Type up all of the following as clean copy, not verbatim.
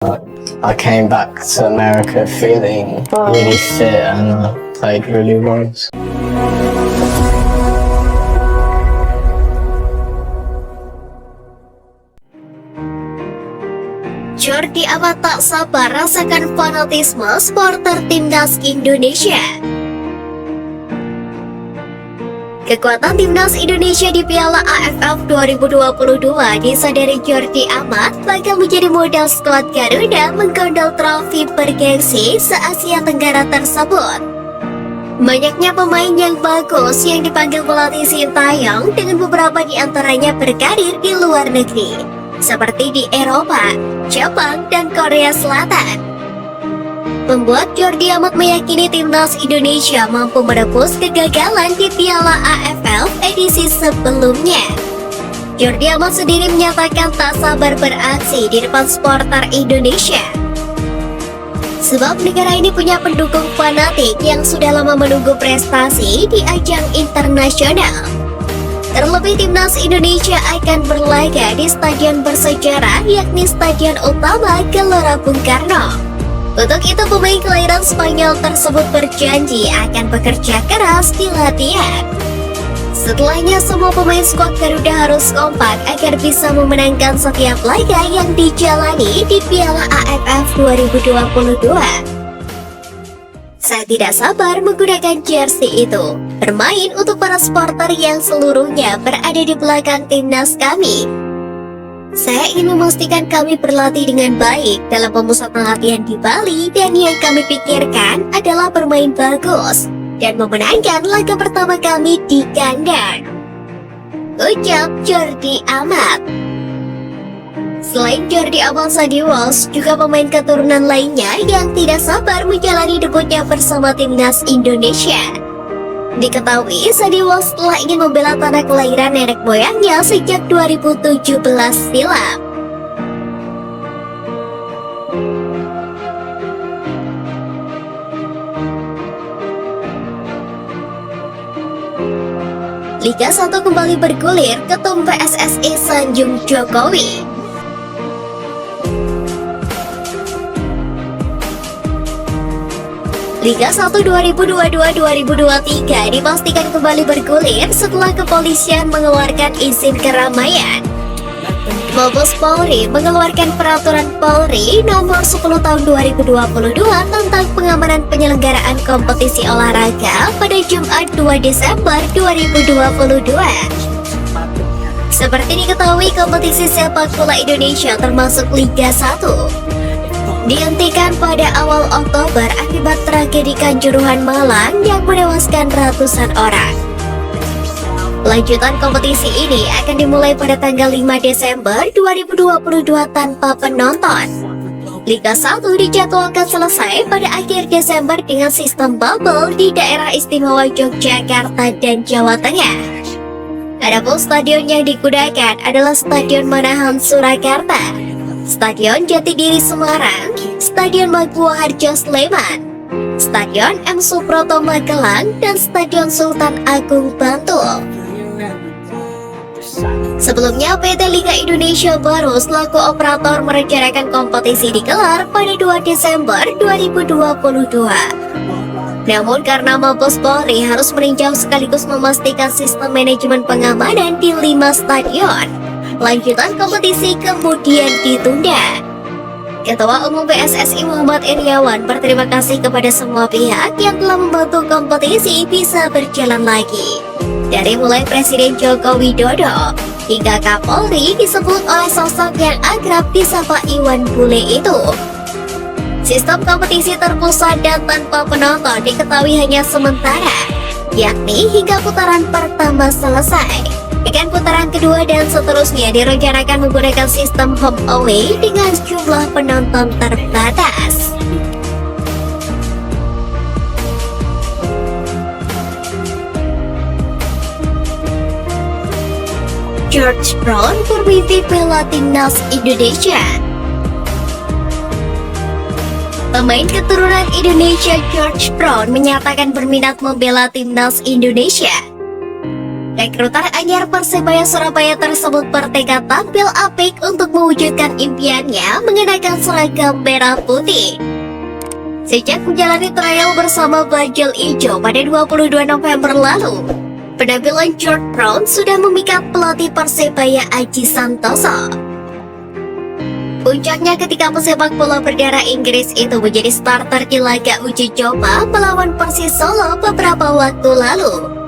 I came back to America feeling really fit and played really well. Jordi amat tak sabar rasakan fanatisme supporter timnas Indonesia. Kekuatan timnas Indonesia di Piala AFF 2022 disadari Jordi Amat bakal menjadi modal skuad Garuda menggondol trofi bergengsi se-Asia Tenggara tersebut. Banyaknya pemain yang bagus yang dipanggil pelatih Sintayong dengan beberapa di antaranya berkarir di luar negeri, seperti di Eropa, Jepang, dan Korea Selatan. Membuat Jordi Amat meyakini timnas Indonesia mampu menebus kegagalan di Piala AFF edisi sebelumnya. Jordi Amat sendiri menyatakan tak sabar beraksi di depan supporter Indonesia. Sebab negara ini punya pendukung fanatik yang sudah lama menunggu prestasi di ajang internasional. Terlebih timnas Indonesia akan berlaga di stadion bersejarah yakni Stadion Utama Gelora Bung Karno. Untuk itu pemain kelahiran Spanyol tersebut berjanji akan bekerja keras di latihan. Setelahnya semua pemain skuad Garuda harus kompak agar bisa memenangkan setiap laga yang dijalani di Piala AFF 2022. Saya tidak sabar menggunakan jersey itu, bermain untuk para supporter yang seluruhnya berada di belakang timnas kami. Saya ingin memastikan kami berlatih dengan baik dalam pemusatan latihan di Bali, dan yang kami pikirkan adalah bermain bagus dan memenangkan laga pertama kami di kandang, ucap Jordi Amat. Selain Jordi Amat, Sandi Walsh juga pemain keturunan lainnya yang tidak sabar menjalani debutnya bersama timnas Indonesia. Diketahui Sandi Walsh telah ingin membela tanah kelahiran nenek moyangnya sejak 2017 silam. Liga 1 kembali bergulir, Ketum PSSI sanjung Jokowi. Liga 1 2022-2023 dipastikan kembali bergulir setelah kepolisian mengeluarkan izin keramaian. Mabes Polri mengeluarkan peraturan Polri nomor 10 tahun 2022 tentang pengamanan penyelenggaraan kompetisi olahraga pada Jumat 2 Desember 2022. Seperti diketahui, kompetisi sepak bola Indonesia termasuk Liga 1 dihentikan pada awal Oktober akibat tragedi Kanjuruhan Malang yang menewaskan ratusan orang. Lanjutan kompetisi ini akan dimulai pada tanggal 5 Desember 2022 tanpa penonton. Liga 1 dijadwalkan selesai pada akhir Desember dengan sistem bubble di daerah istimewa Yogyakarta dan Jawa Tengah. Adapun stadion yang digunakan adalah Stadion Manahan Surakarta, Stadion Jatidiri Semarang, Stadion Maguwo Harjo Sleman, Stadion M Suproto Magelang, dan Stadion Sultan Agung Bantul. Sebelumnya PT Liga Indonesia baru selaku operator merencanakan kompetisi digelar pada 2 Desember 2022. Namun karena Mabes Polri harus meninjau sekaligus memastikan sistem manajemen pengamanan di 5 stadion, lanjutan kompetisi kemudian ditunda. Ketua Umum PSSI Muhammad Iryawan berterima kasih kepada semua pihak yang telah membantu kompetisi bisa berjalan lagi. Dari mulai Presiden Joko Widodo hingga Kapolri disebut oleh sosok yang akrab disapa Iwan Bule itu. Sistem kompetisi terpusat dan tanpa penonton diketahui hanya sementara, yakni hingga putaran pertama selesai. Akan putaran kedua dan seterusnya direncanakan menggunakan sistem home away dengan jumlah penonton terbatas. George Brown bermimpi bela timnas Indonesia. Pemain keturunan Indonesia George Brown menyatakan berminat membela timnas Indonesia. Rekruter anyar Persebaya Surabaya tersebut bertekad tampil apik untuk mewujudkan impiannya mengenakan seragam merah putih. Sejak menjalani trial bersama Bajul Ijo pada 22 November lalu, penampilan George Brown sudah memikat pelatih Persebaya Aji Santoso. Puncaknya ketika pesepak bola berdarah Inggris itu menjadi starter di laga uji coba melawan Persis Solo beberapa waktu lalu.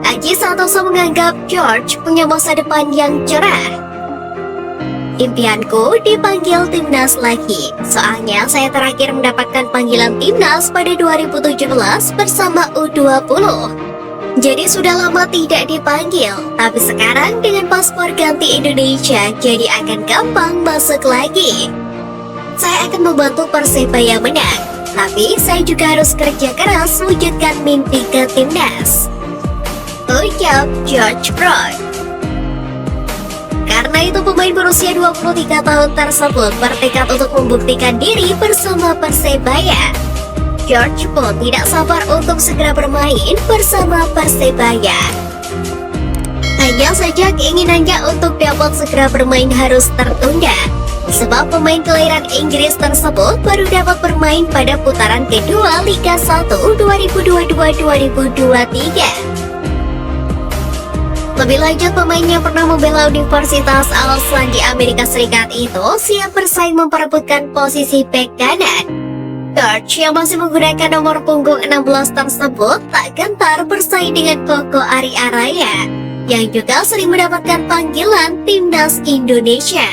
Aji Santoso menganggap George punya masa depan yang cerah. Impianku dipanggil timnas lagi. Soalnya saya terakhir mendapatkan panggilan timnas pada 2017 bersama U20. Jadi sudah lama tidak dipanggil. Tapi sekarang dengan paspor ganti Indonesia, jadi akan gampang masuk lagi. Saya akan membantu Persebaya menang. Tapi saya juga harus kerja keras wujudkan mimpi ke timnas, ucap George Brown. Karena itu pemain berusia 23 tahun tersebut bertekad untuk membuktikan diri bersama Persebaya. George pun tidak sabar untuk segera bermain bersama Persebaya. Hanya saja keinginannya untuk dapat segera bermain harus tertunda, sebab pemain kelahiran Inggris tersebut baru dapat bermain pada putaran kedua Liga 1 2022-2023. Lebih lanjut, pemain yang pernah membela Universitas Al-Azhar di Amerika Serikat itu siap bersaing memperebutkan posisi bek kanan. George yang masih menggunakan nomor punggung 16 tersebut tak gentar bersaing dengan Koko Ari Araya, yang juga sering mendapatkan panggilan timnas Indonesia.